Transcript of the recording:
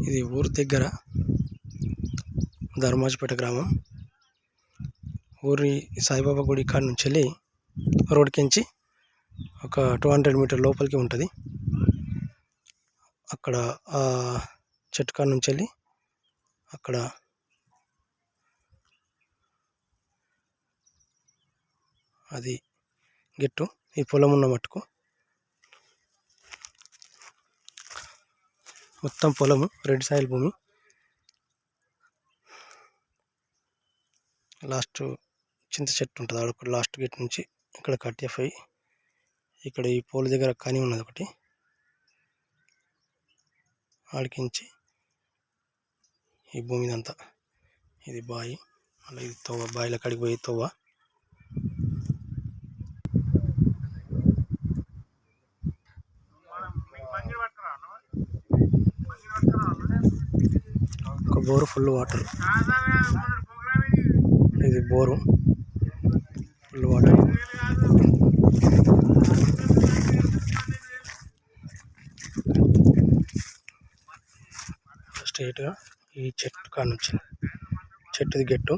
ఇది ఊరు దగ్గర ధర్మాజిపేట గ్రామం. ఊరి సాయిబాబా గుడి కాడ నుంచి వెళ్ళి రోడ్కించి ఒక 200 మీటర్ లోపలికి ఉంటుంది. అక్కడ ఆ చెట్టు కాడ నుంచి వెళ్ళి అక్కడ అది గిట్టు ఈ పొలం ఉన్న మట్టుకు మొత్తం పొలము రెడ్ సాయిల్ భూమి. లాస్ట్ చింత చెట్టు ఉంటుంది అక్కడ లాస్ట్ గేట్ నుంచి ఇక్కడ కట్టిఫై ఇక్కడ ఈ పోల్ దగ్గర కానీ ఉన్నది ఒకటి. ఆడికించి ఈ భూమి అంతా ఇది బాయి, మళ్ళీ ఇది తవ్వ, బాయిల కాడికి పోయి తవ్వ. ఒక బోరు ఫుల్ వాటర్, ఇది బోరు ఫుల్ వాటర్. స్ట్రైట్గా ఈ చెట్టు కాడ నుంచి చెట్టుది గెట్టు